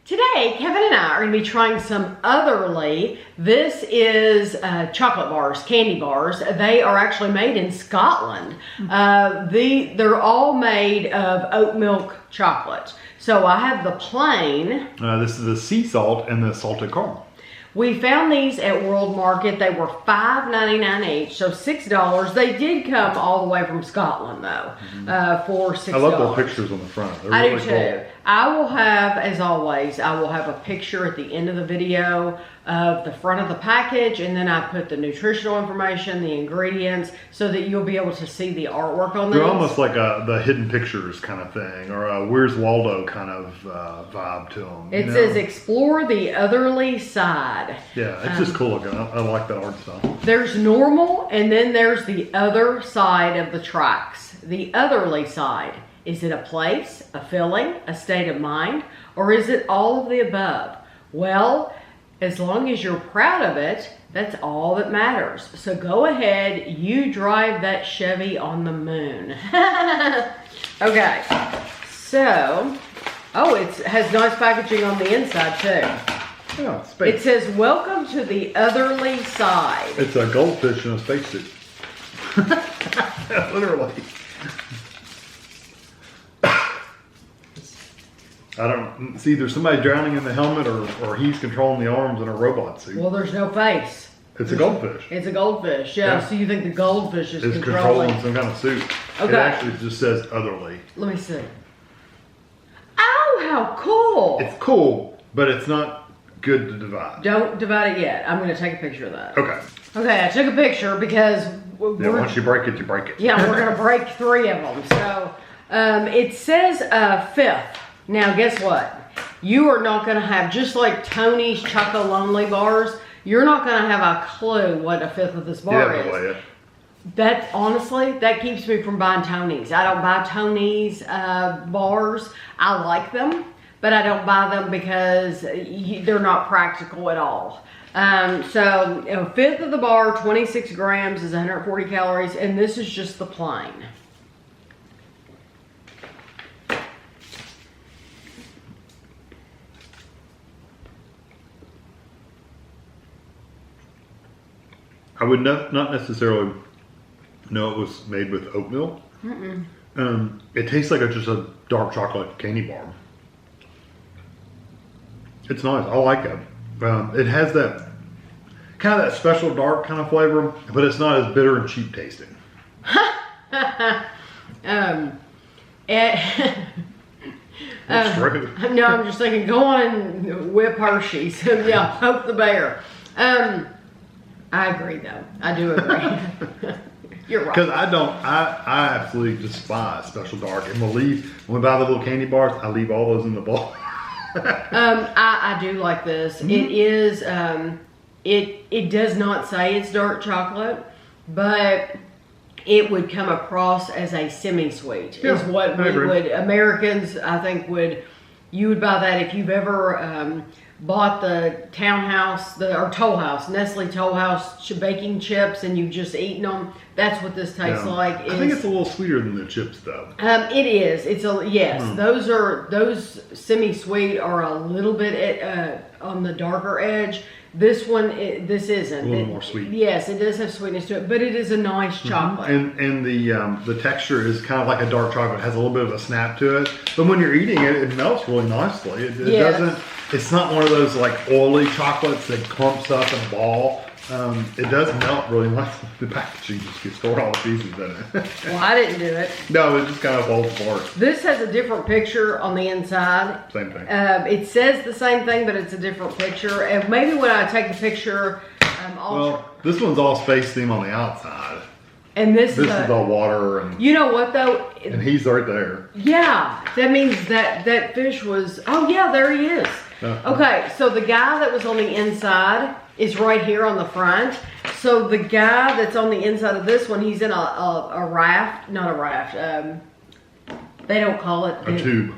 Today, Kevin and I are going to be trying some Otherly. This is chocolate bars, candy bars. They are actually made in Scotland. They're all made of oat milk chocolate. So I have the plain. This is the sea salt and the salted caramel. We found these at World Market. They were $5.99 each, so $6. They did come all the way from Scotland, though, for $6. I love their pictures on the front. They're I really do too. cool. I will have, as always, I will have a picture at the end of the video of the front of the package, and then I put the nutritional information, the ingredients, so that you'll be able to see the artwork on these. They're almost like the hidden pictures kind of thing, or a Where's Waldo kind of vibe to them. It says, explore the Otherly side. Yeah, it's just cool looking. I like that art style. There's normal, and then there's the other side of the tracks. The Otherly side. Is it a place, a feeling, a state of mind, or is it all of the above? Well, as long as you're proud of it, that's all that matters. So go ahead, you drive that Chevy on the moon. Okay, so, oh, it has nice packaging on the inside too. Yeah, space. It says, welcome to the Otherly side. It's a goldfish in a spacesuit. Literally. I don't see. There's somebody drowning in the helmet, or he's controlling the arms in a robot suit. Well, there's no face. It's a goldfish. It's a goldfish, yeah. So you think the goldfish is It's controlling some kind of suit. Okay. It actually just says Otherly. Let me see. Oh, how cool! It's cool, but it's not good to divide. Don't divide it yet. I'm going to take a picture of that. Okay. Okay, I took a picture because Once you break it, you break it. Yeah, we're going to break 3 of them. So it says 5th. Now, guess what? You are not going to have, just like Tony's Choco Lonely bars, you're not going to have a clue what a 5th of this bar is. That, honestly, that keeps me from buying Tony's. I don't buy Tony's bars. I like them, but I don't buy them because they're not practical at all. So, a 5th of the bar, 26 grams, is 140 calories, and this is just the plain. I would not necessarily know it was made with oat milk. It tastes like just a dark chocolate candy bar. It's nice. I like it. It has that kind of that special dark kind of flavor, but it's not as bitter and cheap tasting. It's true. No, I'm just thinking, go on and whip Hershey's. Yeah, poke the bear. I agree, though. I do agree. You're right. Because I absolutely despise special dark, and when we buy the little candy bars, I leave all those in the bowl. I do like this. It is, it does not say it's dark chocolate, but it would come across as a semi-sweet, is what we would, Americans, I think, you would buy that if you've ever bought the Townhouse, or Toll House, Nestle Toll House baking chips, and you've just eaten them. That's what this tastes like. I think it's a little sweeter than the chips, though. It is. It's yes. Those semi-sweet are a little bit on the darker edge. This one, this isn't. A little more sweet. Yes, it does have sweetness to it, but it is a nice chocolate. And the texture is kind of like a dark chocolate. It has a little bit of a snap to it. But when you're eating it, it melts really nicely. It doesn't. It's not one of those like oily chocolates that clumps up in a ball. It does melt really nicely. The packaging just gets tore all to pieces, doesn't it? Well, I didn't do it. No, it just kind of falls apart. This has a different picture on the inside. Same thing. It says the same thing, but it's a different picture. And maybe when I take the picture, this one's all space theme on the outside. And this is all water. And you know what, though? And he's right there. Yeah, that means that fish was, oh yeah, there he is. Okay, so the guy that was on the inside is right here on the front. So the guy that's on the inside of this one, he's in a raft, not a raft. They don't call it a tube.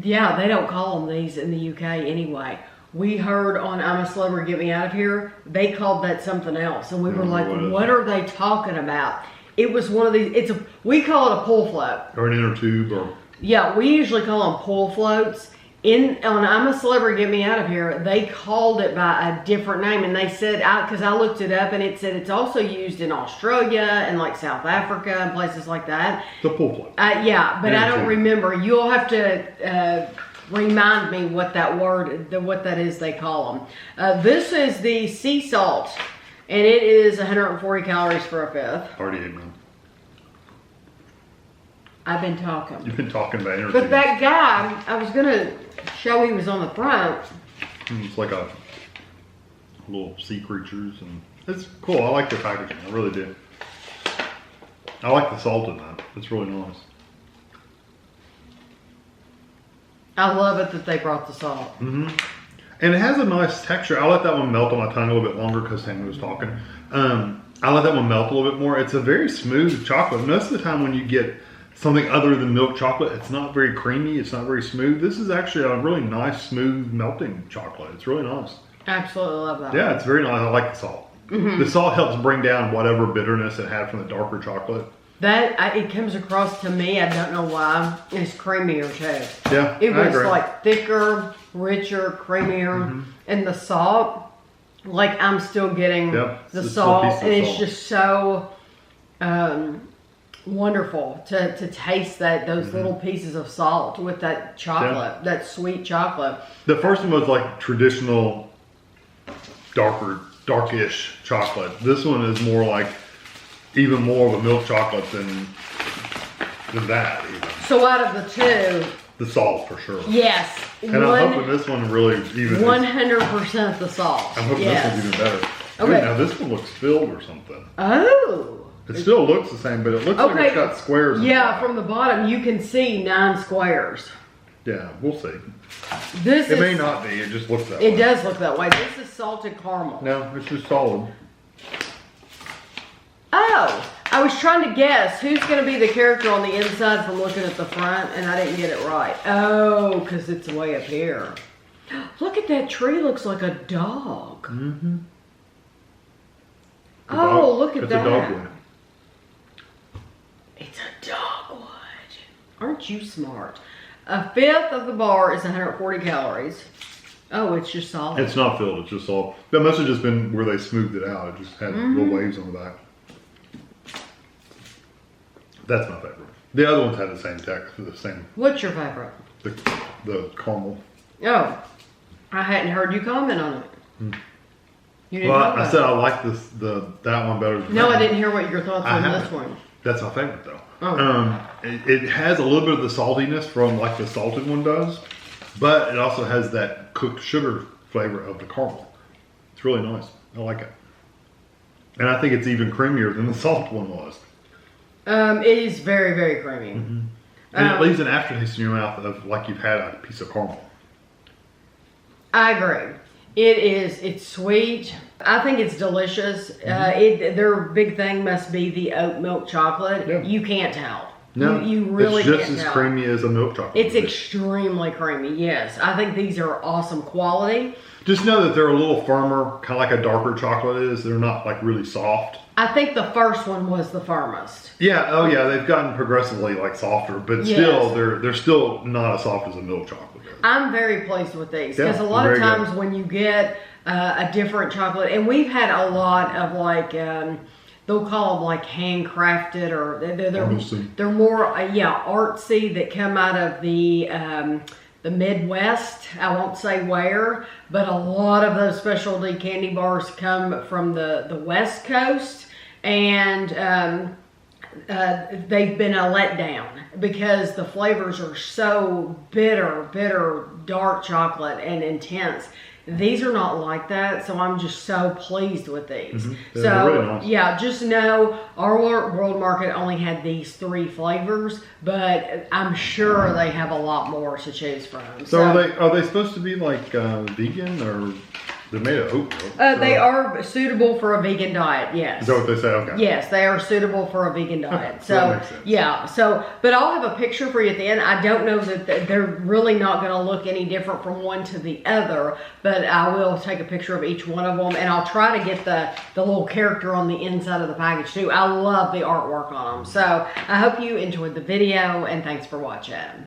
Yeah, they don't call them these in the UK anyway. We heard on I'm a Celebrity, Get Me Out of Here, they called that something else, and we were like, what are they talking about? It was one of these. We call it a pull float or an inner tube, or yeah, we usually call them pull floats. on I'm a Celebrity, Get Me Out of Here, they called it by a different name, and they said, because I looked it up, and it said it's also used in Australia and like South Africa and places like that. The pool float. Yeah, but I don't remember. You'll have to remind me what that word, what that is they call them. This is the sea salt, and it is 140 calories for a fifth. Already ate mine. I've been talking. You've been talking about energy. But that guy, I was going to show he was on the front. It's like a little sea creatures, and it's cool. I like the packaging. I really do. I like the salt in that. It's really nice. I love it that they brought the salt. Mm-hmm. And it has a nice texture. I let that one melt on my tongue a little bit longer because Tammy was talking. I let that one melt a little bit more. It's a very smooth chocolate. Most of the time when you get something other than milk chocolate, it's not very creamy, it's not very smooth. This is actually a really nice, smooth, melting chocolate. It's really nice. Absolutely love that. Yeah, it's very nice. I like the salt. Mm-hmm. The salt helps bring down whatever bitterness it had from the darker chocolate. It comes across to me, I don't know why, it's creamier too. Yeah, it was like thicker, richer, creamier, and the salt, like I'm still getting the salt, and it's just so wonderful to taste those little pieces of salt with that chocolate, that sweet chocolate. The first one was like traditional darkish chocolate. This one is more like even more of a milk chocolate than that even. So out of the two, the salt for sure. Yes. And I'm hoping this one really even 100% the salt. I'm hoping this one's even better. Okay. Now this one looks filled or something. Oh. It still looks the same, but it looks like it's got squares. Yeah, from the bottom you can see 9 squares. Yeah, we'll see. It may not be. It just looks that way. It does look that way. This is salted caramel. No, it's just solid. Oh, I was trying to guess who's going to be the character on the inside from looking at the front, and I didn't get it right. Oh, because it's way up here. Look at that tree. Looks like a dog. Mm-hmm. Oh, look at that. It's a dogwood. It's a dogwood. Aren't you smart? A fifth of the bar is 140 calories. Oh, it's just solid. It's not filled. It's just all. That must have just been where they smoothed it out. It just had little waves on the back. That's my favorite. The other ones had the same texture, the same. What's your favorite? The caramel. Oh, I hadn't heard you comment on it. You didn't. Well, I said I like that one better. No, I didn't hear what your thoughts on this one. That's my favorite though. Oh. It has a little bit of the saltiness from like the salted one does, but it also has that cooked sugar flavor of the caramel. It's really nice. I like it. And I think it's even creamier than the salt one was. It is very, very creamy. Mm-hmm. And it leaves an aftertaste in your mouth of like you've had a piece of caramel. I agree. It's sweet. I think it's delicious. Their big thing must be the oat milk chocolate. Yeah. You can't tell. No, you really can't tell. It's just as creamy as a milk chocolate. It's extremely creamy, yes. I think these are awesome quality. Just know that they're a little firmer, kind of like a darker chocolate is. They're not like really soft. I think the first one was the firmest. Yeah, oh yeah, they've gotten progressively like softer, but still, they're still not as soft as a milk chocolate is. I'm very pleased with these because a lot of times when you get a different chocolate, and we've had a lot of like, they'll call them like handcrafted, or they're more artsy, that come out of the Midwest. I won't say where, but a lot of those specialty candy bars come from the West Coast, and they've been a letdown because the flavors are so bitter, dark chocolate and intense. These are not like that, so I'm just so pleased with these. So really nice. Yeah, just know our World Market only had these 3 flavors, but I'm sure they have a lot more to choose from. So are they supposed to be like vegan, or they're made of oat milk? They are suitable for a vegan diet. Yes. Is that what they say? Okay. Yes, they are suitable for a vegan diet. Okay, so that makes sense. yeah. But I'll have a picture for you at the end. I don't know that they're really not going to look any different from one to the other, but I will take a picture of each one of them, and I'll try to get the little character on the inside of the package too. I love the artwork on them. So I hope you enjoyed the video, and thanks for watching.